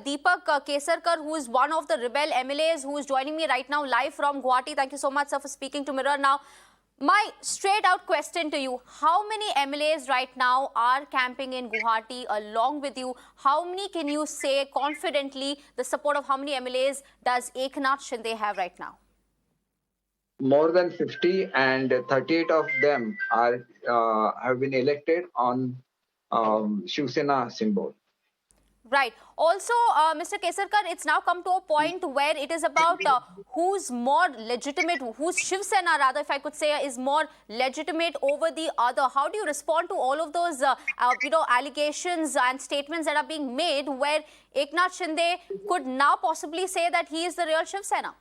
Deepak Kesarkar, who is one of the rebel MLAs, who is joining me right now live from Guwahati. Thank you so much, sir, for speaking to Mirror. Now, my straight out question to you, how many MLAs right now are camping in Guwahati along with you? How many can you say confidently the support of how many MLAs does Eknath Shinde have right now? More than 50, and 38 of them are have been elected on Shiv Sena symbol. Right. Also, Mr. Kesarkar, it's now come to a point where it is about who's more legitimate, who's Shiv Sena, rather, if I could say, is more legitimate over the other. How do you respond to all of those, allegations and statements that are being made where Eknath Shinde could now possibly say that he is the real Shiv Sena?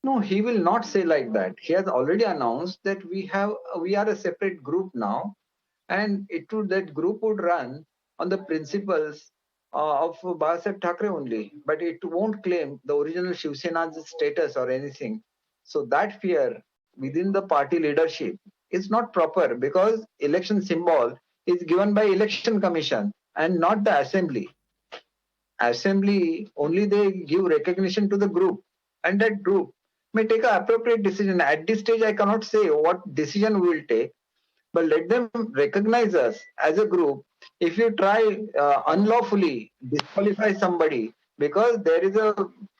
No, he will not say like that. He has already announced that we are a separate group now, and that group would run on the principles of Babasaheb Thackeray only, but it won't claim the original Shiv Sena's status or anything. So that fear within the party leadership is not proper, because election symbol is given by election commission and not the assembly. Assembly only, they give recognition to the group, and that group may take an appropriate decision. At this stage, I cannot say what decision we will take, but let them recognize us as a group. If you try unlawfully disqualify somebody, because there is a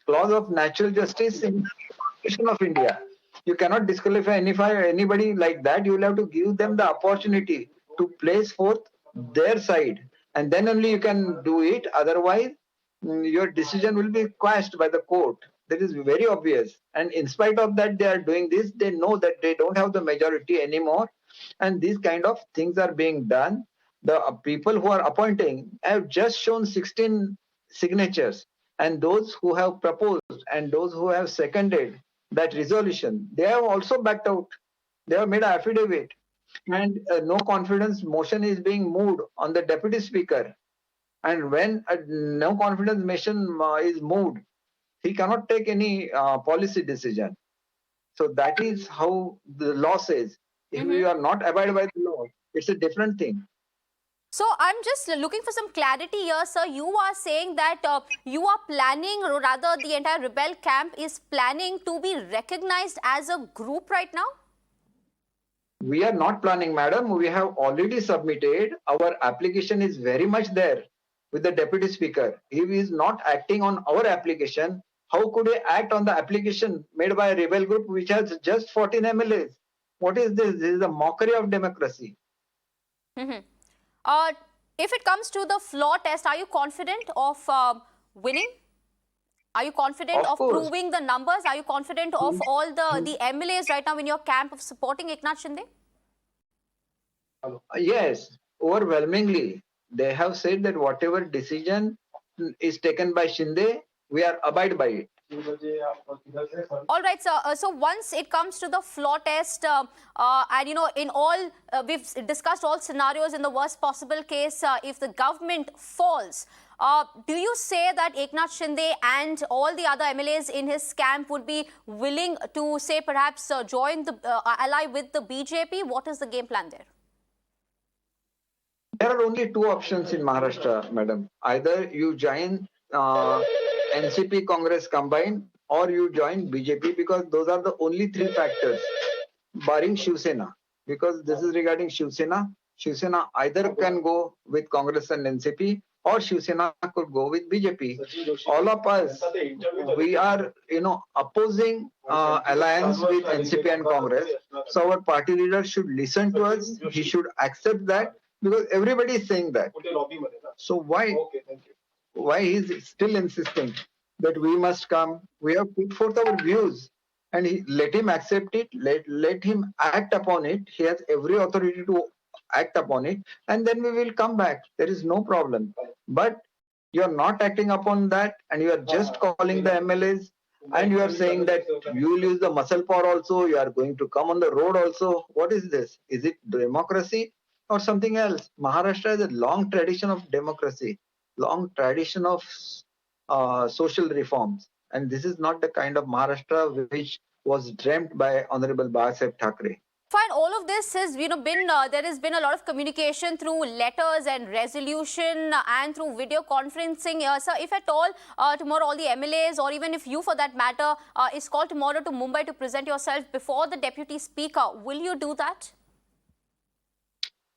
clause of natural justice in the Constitution of India, you cannot disqualify anybody like that. You will have to give them the opportunity to place forth their side, and then only you can do it. Otherwise, your decision will be quashed by the court. That is very obvious. And in spite of that, they are doing this. They know that they don't have the majority anymore, and these kind of things are being done. The people who are appointing have just shown 16 signatures, and those who have proposed and those who have seconded that resolution, they have also backed out. They have made an affidavit, and no confidence motion is being moved on the deputy speaker. And when a no confidence motion is moved, he cannot take any policy decision. So that is how the law says. If we are not abide by the law, it's a different thing. So I'm just looking for some clarity here, sir. You are saying that you are planning, or rather the entire rebel camp is planning to be recognized as a group right now? We are not planning, madam. We have already submitted. Our application is very much there with the deputy speaker. He is not acting on our application. How could he act on the application made by a rebel group which has just 14 MLAs? What is this? This is a mockery of democracy. If it comes to the floor test, are you confident of winning? Are you confident of proving the numbers? Are you confident of all the MLAs right now in your camp of supporting Eknath Shinde? Yes, overwhelmingly. They have said that whatever decision is taken by Shinde, we are abide by it. All right, sir. So once it comes to the floor test, and in all, we've discussed all scenarios. In the worst possible case, if the government falls, do you say that Eknath Shinde and all the other MLAs in his camp would be willing to, say, perhaps join the ally with the BJP? What is the game plan there? There are only two options in Maharashtra, madam. Either you join NCP Congress combined, or you join BJP, because those are the only three factors, barring Shiv Sena. Because this is regarding Shiv Sena. Shiv Sena either can go with Congress and NCP, or Shiv Sena could go with BJP. All of us, we are, opposing alliance with NCP and Congress. So our party leader should listen to us. He should accept that, because everybody is saying that. So why he is still insisting that we must come? We have put forth our views, and let him accept it. Let him act upon it. He has every authority to act upon it, and then we will come back. There is no problem. But you are not acting upon that, and you are just calling the MLAs, and you are saying that you will use the muscle power also. You are going to come on the road also. What is this? Is it democracy or something else? Maharashtra has a long tradition of democracy, long tradition of social reforms, and this is not the kind of Maharashtra which was dreamt by Honorable Babasaheb Thackeray. Fine, all of this has been there has been a lot of communication through letters and resolution and through video conferencing. So if at all tomorrow all the MLAs, or even if you for that matter is called tomorrow to Mumbai to present yourself before the Deputy Speaker, will you do that?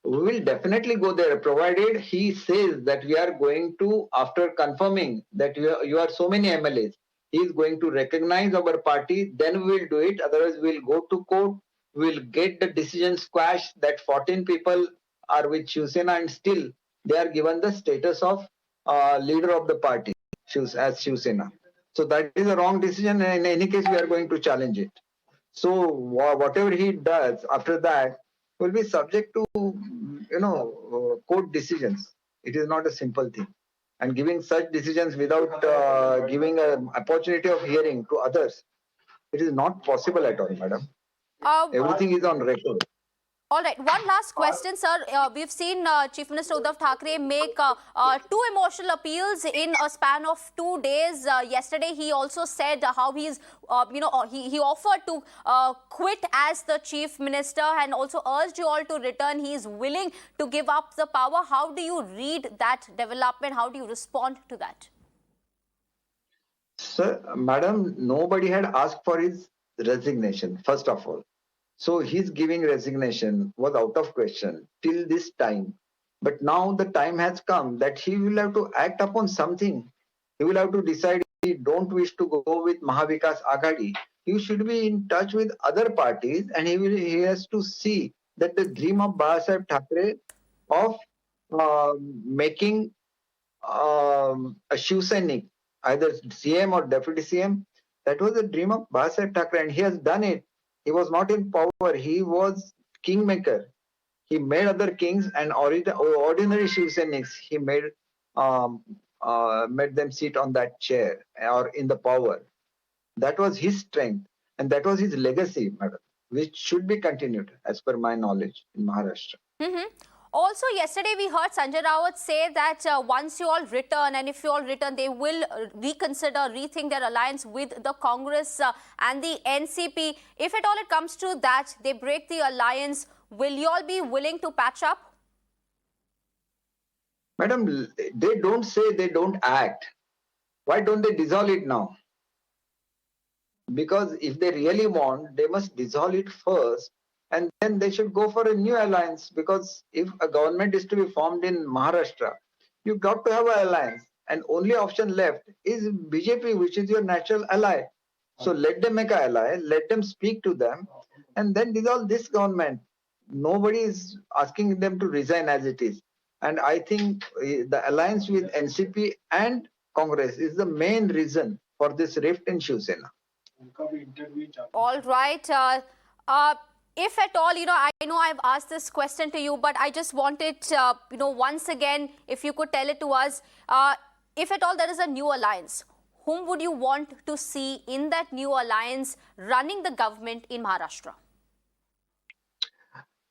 We will definitely go there, provided he says that we are going to, after confirming that you are so many MLAs, he is going to recognize our party, then we will do it. Otherwise, we will go to court, we will get the decision squashed that 14 people are with Shiv Sena and still they are given the status of leader of the party as Shiv Sena. So that is a wrong decision, and in any case, we are going to challenge it. So whatever he does after that will be subject to court decisions. It is not a simple thing, and giving such decisions without giving an opportunity of hearing to others, it is not possible at all, madam. Everything is on record. All right. One last question, sir. We've seen Chief Minister Uddhav Thackeray make two emotional appeals in a span of 2 days. Yesterday, he also said how he's, he offered to quit as the Chief Minister and also urged you all to return. He is willing to give up the power. How do you read that development? How do you respond to that? Sir, madam, nobody had asked for his resignation, first of all. So his giving resignation was out of question till this time. But now the time has come that he will have to act upon something. He will have to decide if he don't wish to go with Mahavikas Aghadi. He should be in touch with other parties, and he has to see that the dream of Babasaheb Thackeray of making a Shiv Sainik, either CM or Deputy CM, that was the dream of Babasaheb Thackeray, and he has done it. He was not in power. He was kingmaker. He made other kings and ordinary Shiv Sainiks. He made them sit on that chair or in the power. That was his strength, and that was his legacy, madam, which should be continued as per my knowledge in Maharashtra. Also, yesterday we heard Sanjay Rawat say that once you all return, and if you all return, they will rethink their alliance with the Congress and the NCP. If at all it comes to that, they break the alliance, will you all be willing to patch up? Madam, they don't say, they don't act. Why don't they dissolve it now? Because if they really want, they must dissolve it first, and then they should go for a new alliance. Because if a government is to be formed in Maharashtra, you've got to have an alliance, and only option left is BJP, which is your natural ally. So let them make an ally, let them speak to them, and then dissolve this government. Nobody is asking them to resign as it is. And I think the alliance with NCP and Congress is the main reason for this rift in Shiv Sena. All right. If at all, I know I've asked this question to you, but I just wanted, once again, if you could tell it to us, if at all there is a new alliance, whom would you want to see in that new alliance running the government in Maharashtra?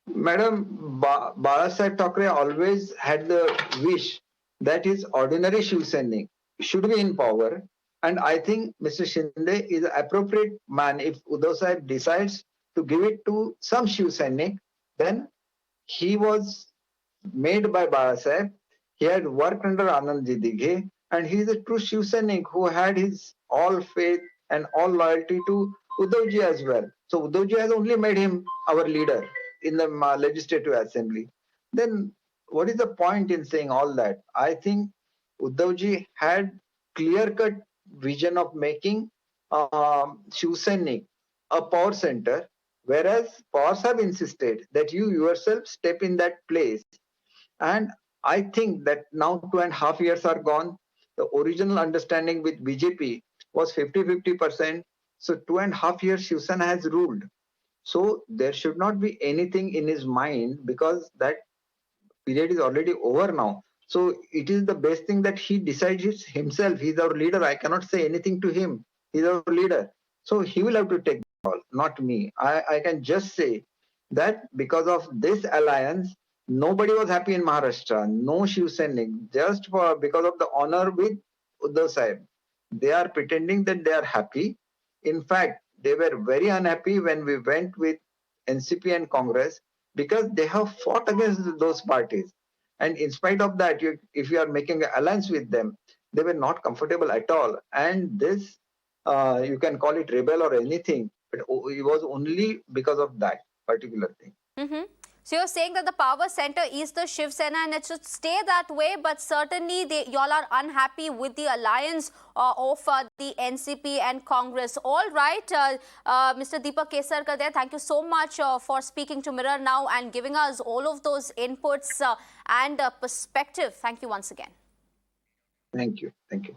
Madam, Babasaheb Thackeray always had the wish that his ordinary Shiv Sainik should be in power. And I think Mr. Shinde is an appropriate man. If Uddhav Sahib decides to give it to some Shiv Sainik, then he was made by Babasaheb. He had worked under Anandji Dighe, and he is a true Shiv Sainik who had his all faith and all loyalty to Uddhavji as well. So Uddhavji has only made him our leader in the Legislative Assembly. Then what is the point in saying all that? I think Uddhavji had clear-cut vision of making Shiv Sainik a power center, whereas powers have insisted that you yourself step in that place. And I think that now 2.5 years are gone. The original understanding with BJP was 50-50%. So 2.5 years Shiv Sena has ruled. So there should not be anything in his mind, because that period is already over now. So it is the best thing that he decides himself. He's our leader. I cannot say anything to him. He's our leader. So he will have to take the call, not me. I can just say that because of this alliance, nobody was happy in Maharashtra. No Shiv Sainik, just because of the honor with Uddhav Sahib. They are pretending that they are happy. In fact, they were very unhappy when we went with NCP and Congress because they have fought against those parties. And in spite of that, if you are making an alliance with them, they were not comfortable at all. And this, you can call it rebel or anything, but it was only because of that particular thing. Mm-hmm. So you're saying that the power center is the Shiv Sena and it should stay that way, but certainly y'all are unhappy with the alliance of the NCP and Congress. All right, Mr. Deepak Kesarkar there, thank you so much for speaking to Mirror Now and giving us all of those inputs and perspective. Thank you once again. Thank you. Thank you.